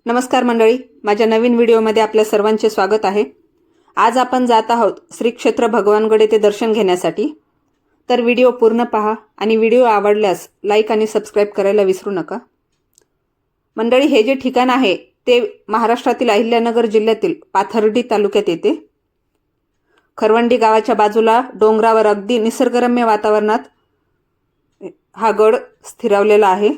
नमस्कार मंडळी, माझ्या नवीन व्हिडिओमध्ये आपल्या सर्वांचे स्वागत आहे। आज आपण जात आहोत श्री क्षेत्र भगवानगड येथे दर्शन घेण्यासाठी। तर व्हिडिओ पूर्ण पहा आणि व्हिडिओ आवडल्यास लाईक आणि सबस्क्राइब करायला विसरू नका। मंडळी, हे जे ठिकाण आहे ते महाराष्ट्रातील अहिल्यानगर जिल्ह्यातील पाथर्डी तालुक्यात येते। खरवंडी गावाच्या बाजूला डोंगरावर अगदी निसर्गरम्य वातावरणात हा गड स्थिरावलेला आहे।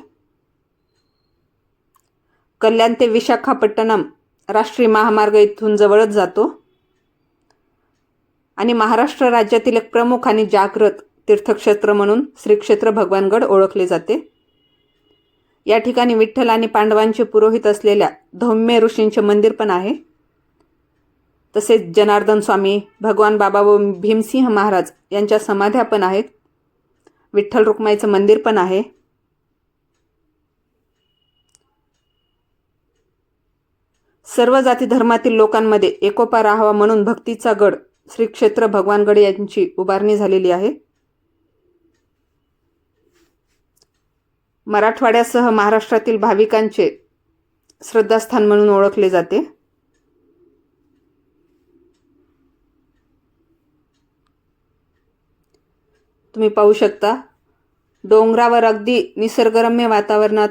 कल्याण ते विशाखापट्टणम राष्ट्रीय महामार्ग इथून जवळच जातो आणि महाराष्ट्र राज्यातील एक प्रमुख आणि जागृत तीर्थक्षेत्र म्हणून श्री क्षेत्र भगवानगड ओळखले जाते। या ठिकाणी विठ्ठल आणि पांडवांचे पुरोहित असलेल्या धौम्य ऋषींचे मंदिर पण आहे। तसेच जनार्दन स्वामी, भगवान बाबा व भीमसिंह महाराज यांच्या समाध्या पण आहेत। विठ्ठल रुक्माईचं मंदिर पण आहे। सर्व जाती धर्मातील लोकांमध्ये एकोपा राहावा म्हणून भक्तीचा गड श्री क्षेत्र भगवानगड यांची उभारणी झालेली आहे। मराठवाड्यासह महाराष्ट्रातील भाविकांचे श्रद्धास्थान म्हणून ओळखले जाते। तुम्ही पाहू शकता, डोंगरावर अगदी निसर्गरम्य वातावरणात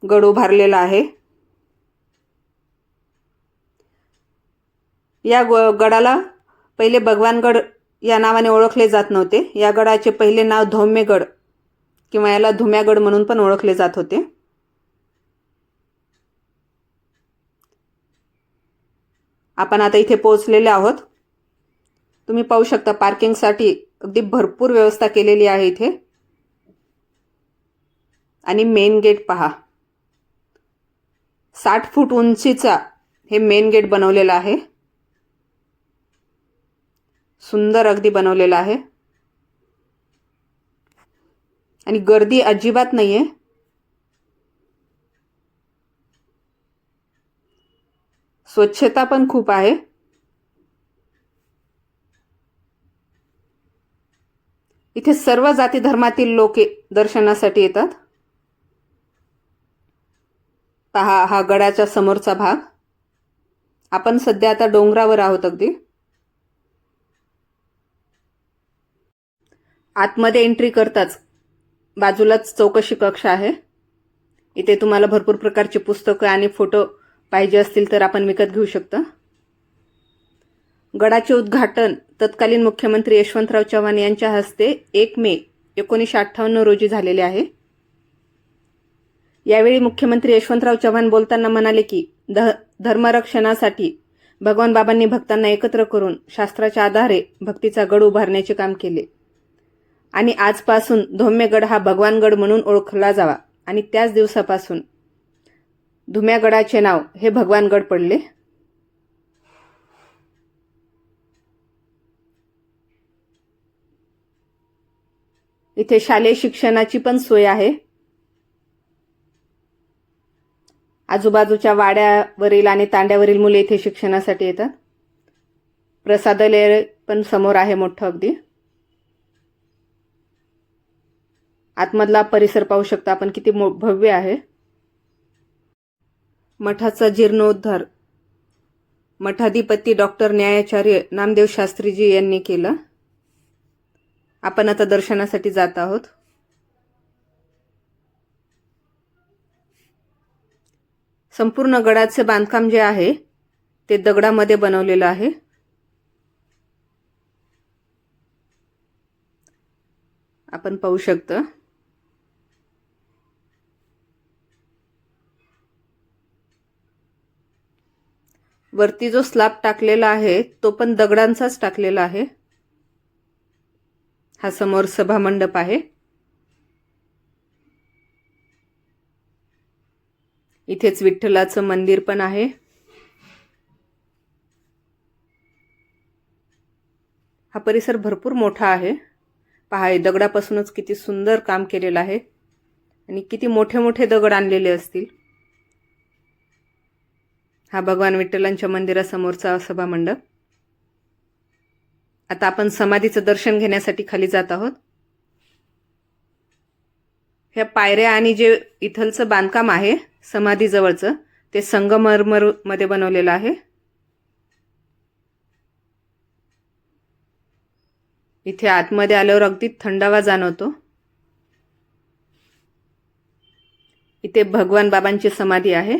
गड उभारलेला आहे। या गडाला पहिले भगवानगड या नावाने ओळखले जात नव्हते। या गडाचे पहिले नाव धौम्यगड किंवा याला धुम्यागड म्हणून पण ओळखले जात होते। आपण आता इथे पोहोचलेले आहोत। तुम्ही पाहू शकता, पार्किंगसाठी अगदी भरपूर व्यवस्था केलेली आहे इथे। आणि मेन गेट पहा, 60 फूट उंचीचा हे मेन गेट बनवलेला आहे। सुंदर अगदी बनवलेला आहे आणि गर्दी अजिबात नाहीये। स्वच्छता पण खूप आहे। इथे सर्व जाती धर्मातील लोक दर्शनासाठी येतात। पहा, हा गडाच्या समोरचा भाग। आपण सध्या आता डोंगरावर आहोत अगदी। आतमध्ये एंट्री करताच बाजूलाच चौकशी कक्ष आहे। इथे तुम्हाला भरपूर प्रकारचे पुस्तकं आणि फोटो पाहिजे असतील तर आपण विकत घेऊ शकता। गडाचे उद्घाटन तत्कालीन मुख्यमंत्री यशवंतराव चव्हाण यांच्या हस्ते 1 मे 1958 रोजी झालेले आहे। यावेळी मुख्यमंत्री यशवंतराव चव्हाण बोलताना म्हणाले की धर्मरक्षणासाठी भगवान बाबांनी भक्तांना एकत्र करून शास्त्राच्या आधारे भक्तीचा गड उभारण्याचे काम केले आणि आजपासून धौम्यगड हा भगवानगड म्हणून ओळखला जावा आणि त्याच दिवसापासून धुम्यागडाचे नाव हे भगवानगड पडले। इथे शालेय शिक्षणाची पण सोय आहे। आजूबाजूच्या वाड्यावरील आणि तांड्यावरील मुले इथे शिक्षणासाठी येतात। प्रसादालय पण समोर आहे मोठं अगदी। आतमधला परिसर पाहू शकता आपण, किती भव्य आहे। मठाचा जीर्णोद्धार मठाधिपती डॉक्टर न्यायाचार्य नामदेव शास्त्रीजी यांनी केला। आपण आता दर्शनासाठी जात आहोत। संपूर्ण गडाचे बांधकाम जे आहे ते दगडामध्ये बनवलेलं आहे। आपण पाहू शकता, वरती जो स्लॅब टाकलेला आहे तो पण दगडांचाच टाकलेला आहे। हा समोर सभा मंडप आहे। इथेच विठ्ठलाचं मंदिर पण आहे। हा परिसर भरपूर मोठा आहे। पहा, दगडापासूनच किती सुंदर काम केलेलं आहे आणि किती मोठे मोठे दगड आणलेले असतील। हा भगवान विठ्ठलांच्या मंदिरासमोरचा सभा मंडप। आता आपण समाधीचं दर्शन घेण्यासाठी खाली जात आहोत। ह्या पायऱ्या आणि जे इथलचं बांधकाम आहे समाधीजवळचं ते संगमरमर मध्ये बनवलेलं आहे. इथे आतमध्ये आल्यावर अगदी थंडावा जाणवतो. इथे भगवान बाबांची समाधी आहे.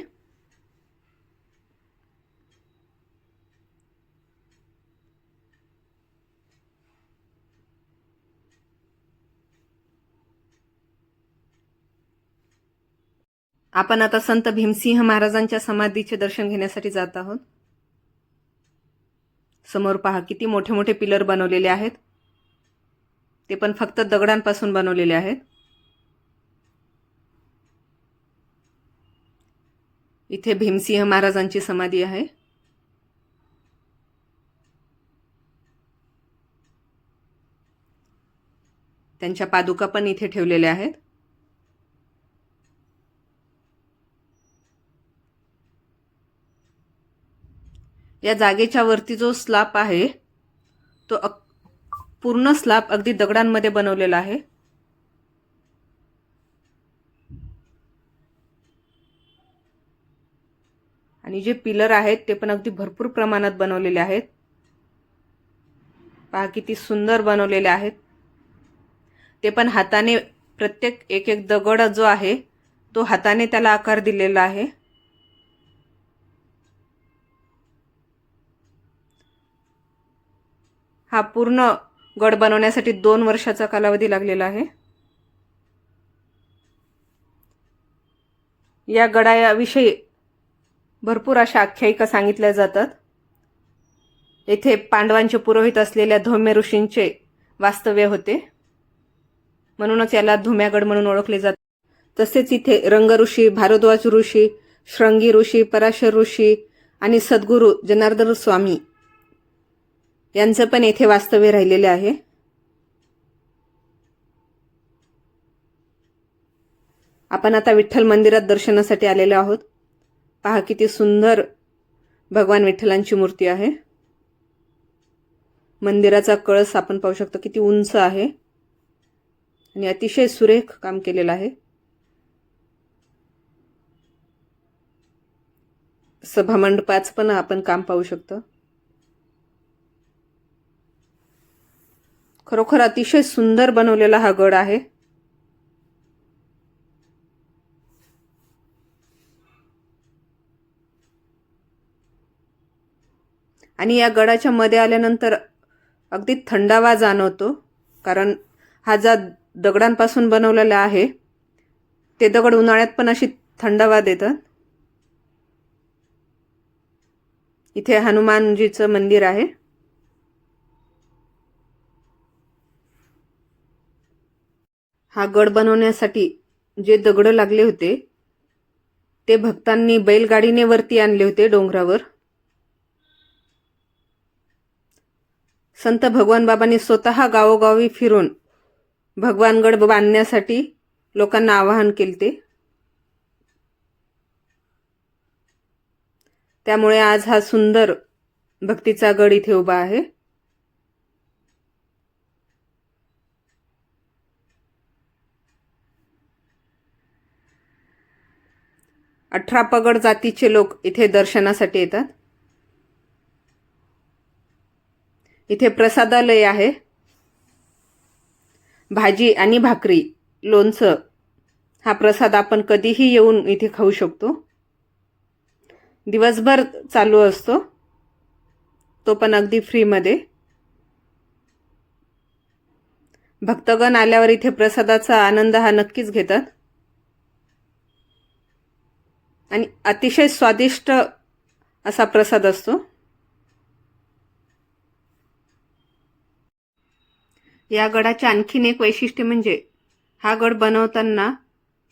आपण आता संत भीमसिंह महाराजांच्या समाधीचे दर्शन घेण्यासाठी जात आहोत. समोर पहा किती मोठे मोठे पिलर बनवलेले आहेत. ते पण फक्त दगडांपासून बनवलेले आहेत. इथे भीमसिंह महाराजांची समाधी आहे. त्यांच्या पादुका पण इथे ठेवलेल्या आहेत. या जागेच्या वरती जो स्लॅब आहे तो पूर्ण स्लॅब अगदी दगडांमध्ये बनवलेला आहे. आणि जे पिलर आहेत ते पण अगदी भरपूर प्रमाणात बनवलेले आहेत. पहा किती सुंदर बनवलेले आहेत. ते पण हाताने, प्रत्येक एक एक दगड जो आहे तो हाताने त्याला आकार दिलेला आहे. हा पूर्ण गड बनवण्यासाठी 2 वर्षाचा कालावधी लागलेला आहे. या गडाविषयी भरपूर अशा आख्यायिका सांगितल्या जातात. येथे पांडवांचे पुरोहित असलेल्या धौम्य ऋषींचे वास्तव्य होते, म्हणूनच याला धुम्यागड म्हणून ओळखले जाते. तसेच इथे रंग ऋषी, भारद्वाज ऋषी, श्रृंगी ऋषी, पराशर ऋषी आणि सद्गुरू जनार्दन स्वामी यांचं पण येथे वास्तव्य राहिलेले आहे. आपण आता विठ्ठल मंदिरात दर्शनासाठी आलेलो आहोत. पहा किती सुंदर भगवान विठ्ठलांची मूर्ती आहे. मंदिराचा कळस आपण पाहू शकतो किती उंच आहे आणि अतिशय सुरेख काम केलेलं आहे. सभामंडपाचं पण आपण काम पाहू शकतो. खरोखर अतिशय सुंदर बनवलेला हा गड आहे. आणि या गडाच्या मध्ये आल्यानंतर अगदी थंडावा जाणवतो, कारण हा जा दगडांपासून बनवलेला आहे ते दगड उन्हाळ्यात पण अशी थंडावा देतात. इथे हनुमानजीचं मंदिर आहे. हा गड बनवण्यासाठी जे दगड लागले होते ते भक्तांनी बैलगाडीने वरती आणले होते डोंगरावर. संत भगवान बाबांनी स्वतः गावोगावी फिरून भगवानगड बांधण्यासाठी लोकांना आवाहन केले. त्यामुळे आज हा सुंदर भक्तीचा गड इथे उभा आहे. अठरा पगड जातीचे लोक इथे दर्शनासाठी येतात. इथे प्रसादालय आहे. भाजी आणि भाकरी, लोणचं हा प्रसाद आपण कधीही येऊन इथे खाऊ शकतो. दिवसभर चालू असतो, तो पण अगदी फ्रीमध्ये. भक्तगण आल्यावर इथे प्रसादाचा आनंद हा नक्कीच घेतात आणि अतिशय स्वादिष्ट असा प्रसाद असतो. या गडाचे आणखीन एक वैशिष्ट्य म्हणजे हा गड बनवताना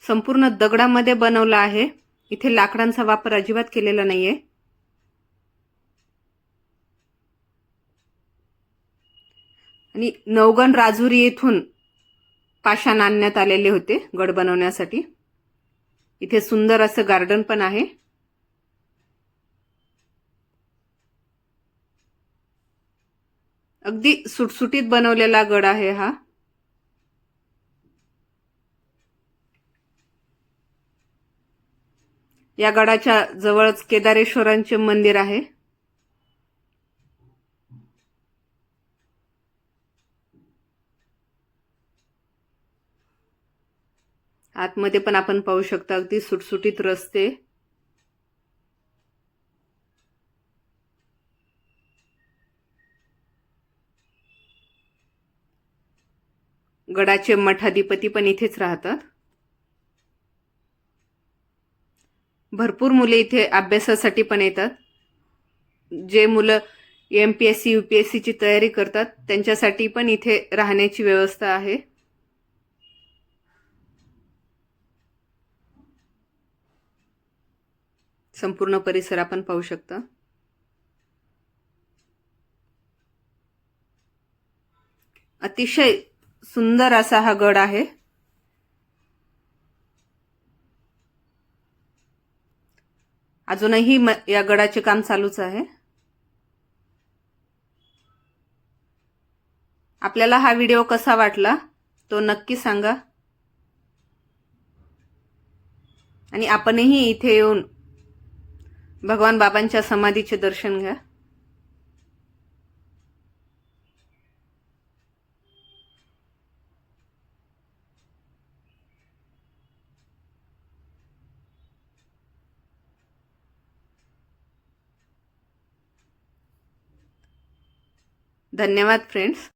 संपूर्ण दगडामध्ये बनवला आहे. इथे लाकडांचा वापर अजिबात केलेला नाहीये. आणि नवगण राजुरी येथून पाषाण आणण्यात आलेले होते गड बनवण्यासाठी. इथे सुंदर असं गार्डन पण आहे. अगदी सुटसुटीत बनवलेला गड आहे हा. या गडाच्या जवळच केदारेश्वरांचे मंदिर आहे. आतमध्ये पण आपण पाहू शकता अगदी सुटसुटीत रस्ते. गडाचे मठाधिपती पण इथेच राहतात. भरपूर मुले इथे अभ्यासासाठी पण येतात. जे मुलं MPSC UPSC ची तयारी करतात त्यांच्यासाठी पण इथे राहण्याची व्यवस्था आहे. संपूर्ण परिसर आपण पाहू शकता. अतिशय सुंदर असा हा गड आहे. अजूनही या गडाचे काम चालूच आहे. आपल्याला हा व्हिडिओ कसा वाटला तो नक्की सांगा आणि आपणही इथे येऊन भगवान बाबांच्या समाधीचे दर्शन घ्या. धन्यवाद फ्रेंड्स.